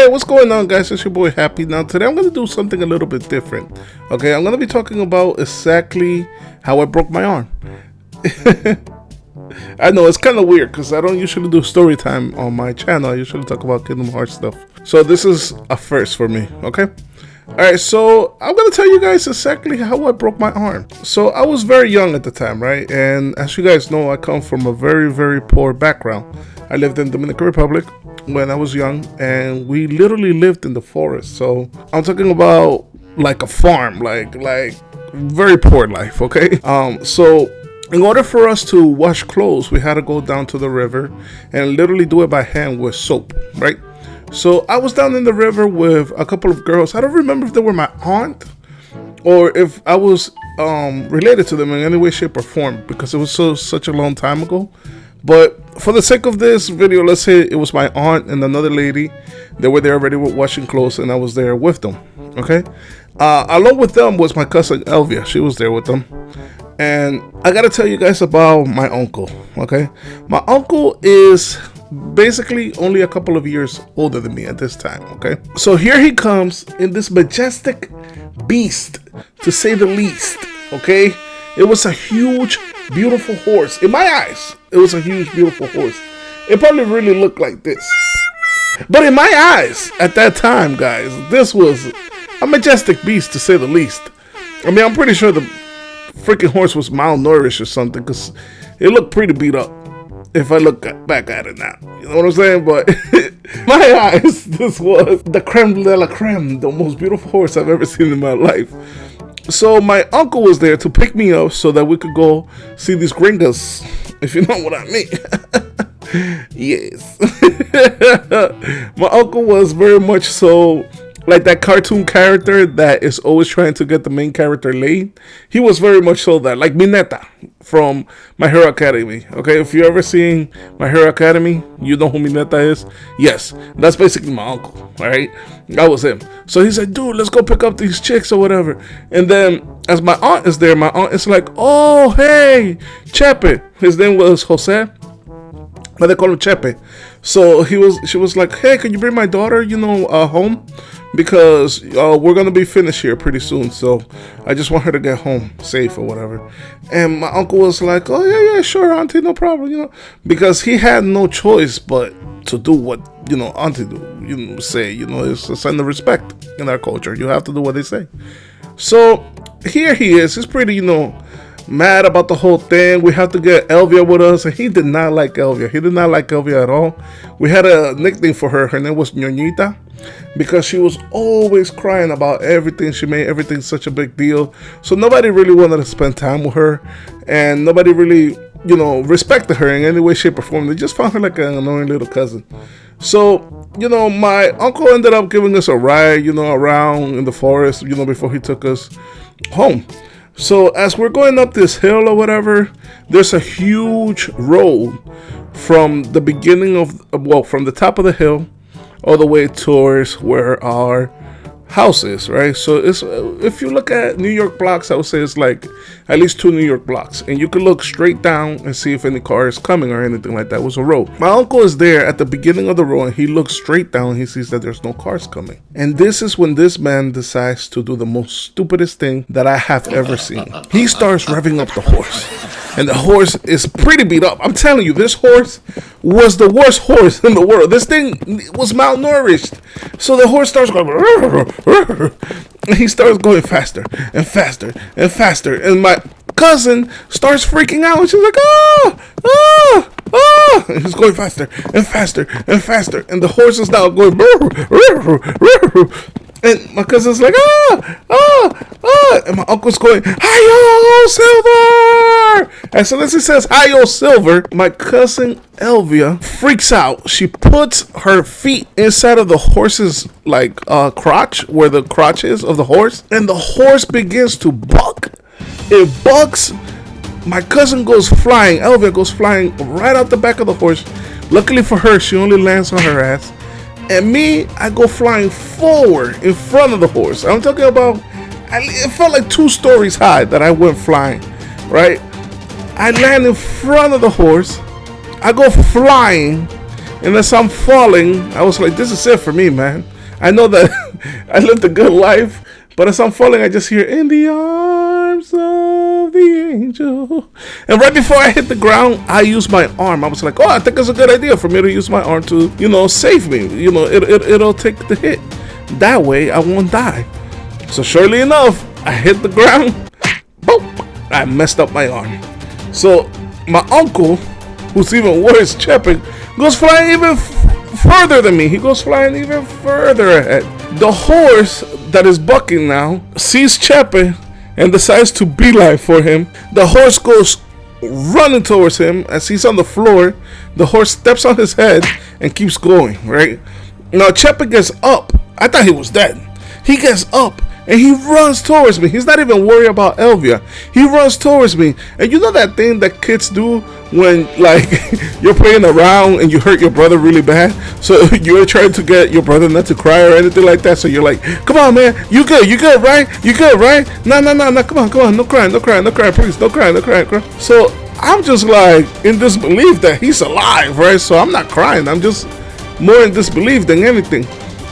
Hey, what's going on, guys? It's your boy Happy. Now, today I'm going to do something a little bit different. Okay, I'm going to be talking about exactly how I broke my arm. I know it's kind of weird because I don't usually do story time on my channel. I usually talk about Kingdom Hearts stuff. So this is a first for me, okay? Alright, so I'm going to tell you guys exactly how I broke my arm. So I was very young at the time, right? And as you guys know, I come from a very, very poor background. I lived in Dominican Republic when I was young, and we literally lived in the forest. So I'm talking about like a farm, like very poor life, okay? So in order for us to wash clothes, we had to go down to the river and literally do it by hand with soap, right? So I was down in the river with a couple of girls. I don't remember if they were my aunt or if I was related to them in any way, shape, or form, because it was such a long time ago. But for the sake of this video, let's say it was my aunt and another lady. They were there already washing clothes, and I was there with them, okay? Along with them was my cousin Elvia. She was there with them. And I gotta tell you guys about my uncle, okay? My uncle is basically only a couple of years older than me at this time, okay? So here he comes in this majestic beast, to say the least, okay? It was a huge, beautiful horse. In my eyes, it was a huge, beautiful horse. It probably really looked like this. But in my eyes, at that time, guys, this was a majestic beast, to say the least. I mean, I'm pretty sure the freaking horse was malnourished or something, because it looked pretty beat up if I look back at it now. You know what I'm saying? But my eyes, this was the creme de la creme, the most beautiful horse I've ever seen in my life. So my uncle was there to pick me up so that we could go see these gringos, if you know what I mean. Yes. My uncle was very much so like that cartoon character that is always trying to get the main character laid. He was very much so that, like Mineta from My Hero Academy. Okay, if you ever seen My Hero Academy, you know who Mineta is. Yes, that's basically my uncle, all right? That was him. So he said, dude, let's go pick up these chicks or whatever. And then as my aunt is there, my aunt is like, oh, hey, Chepe. His name was Jose, but they call him Chepe. So she was like, hey, can you bring my daughter, home? Because we're going to be finished here pretty soon. So I just want her to get home safe or whatever. And my uncle was like, oh, yeah, sure, auntie, no problem, because he had no choice but to do what, auntie do, say, it's a sign of respect in our culture. You have to do what they say. So here he is. He's pretty, mad about the whole thing. We have to get Elvia with us, and he did not like Elvia. He did not like Elvia at all. We had a nickname for her. Her name was Ñoñita, because she was always crying about everything. She made everything such a big deal. So nobody really wanted to spend time with her, and nobody really, respected her in any way, shape, or form. They just found her like an annoying little cousin. So, my uncle ended up giving us a ride, around in the forest, before he took us home. So as we're going up this hill or whatever, there's a huge road from the beginning from the top of the hill all the way towards where our house is, right? So it's, if you look at New York blocks, I would say it's like at least 2 New York blocks, and you can look straight down and see if any car is coming or anything like that. It was a road. My uncle is there at the beginning of the road, and he looks straight down and he sees that there's no cars coming. And this is when this man decides to do the most stupidest thing that I have ever seen. He starts revving up the horse, and the horse is pretty beat up. I'm telling you, this horse was the worst horse in the world. This thing was malnourished. So the horse starts going, and he starts going faster and faster and faster. And my cousin starts freaking out. And she's like, and he's going faster and faster and faster. And the horse is now going, and my cousin's like, and my uncle's going, hi-yo, Silver! As soon as he says, hi-yo, Silver, my cousin Elvia freaks out. She puts her feet inside of the horse's, crotch, where the crotch is of the horse, and the horse begins to buck. It bucks. My cousin goes flying. Elvia goes flying right out the back of the horse. Luckily for her, she only lands on her ass. And me, I go flying forward in front of the horse. I'm talking about, it felt like 2 stories high that I went flying, right? I land in front of the horse. I go flying. And as I'm falling, I was like, this is it for me, man. I know that I lived a good life, but as I'm falling, I just hear, in the arms of the angel. And right before I hit the ground, I used my arm. I was like, oh, I think it's a good idea for me to use my arm to, save me. It'll take the hit. That way, I won't die. So surely enough, I hit the ground. Boom! I messed up my arm. So my uncle, who's even worse, Chepe, goes flying even further than me. He goes flying even further ahead. The horse that is bucking now sees Chepe and decides to beeline for him. The horse goes running towards him. As he's on the floor, the horse steps on his head and keeps going, right? Now Chepe gets up. I thought he was dead. He gets up and he runs towards me. He's not even worried about Elvia. He runs towards me. And you know that thing that kids do when, like, you're playing around and you hurt your brother really bad? So you're trying to get your brother not to cry or anything like that. So you're like, come on, man. You good, right? You good, right? No. Come on. No crying, please. No crying. So I'm just like in disbelief that he's alive, right? So I'm not crying. I'm just more in disbelief than anything.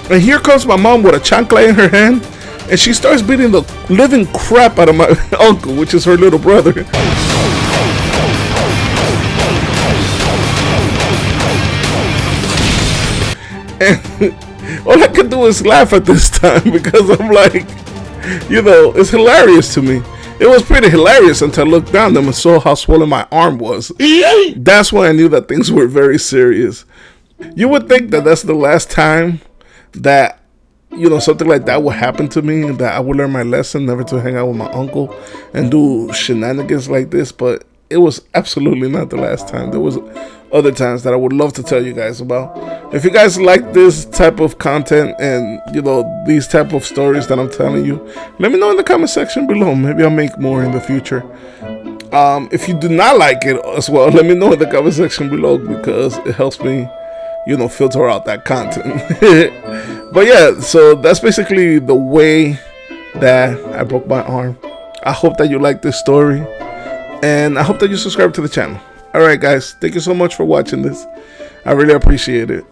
And here comes my mom with a chancla in her hand. And she starts beating the living crap out of my uncle, which is her little brother. And all I could do is laugh at this time because I'm like, it's hilarious to me. It was pretty hilarious until I looked down and saw how swollen my arm was. That's when I knew that things were very serious. You would think that that's the last time that something like that would happen to me, that I would learn my lesson never to hang out with my uncle and do shenanigans like this, but it was absolutely not the last time. There was other times that I would love to tell you guys about. If you guys like this type of content and these type of stories that I'm telling you, let me know in the comment section below. Maybe I'll make more in the future. If you do not like it as well, let me know in the comment section below because it helps me filter out that content. But yeah, so that's basically the way that I broke my arm. I hope that you like this story, and I hope that you subscribe to the channel. Alright guys, thank you so much for watching this. I really appreciate it.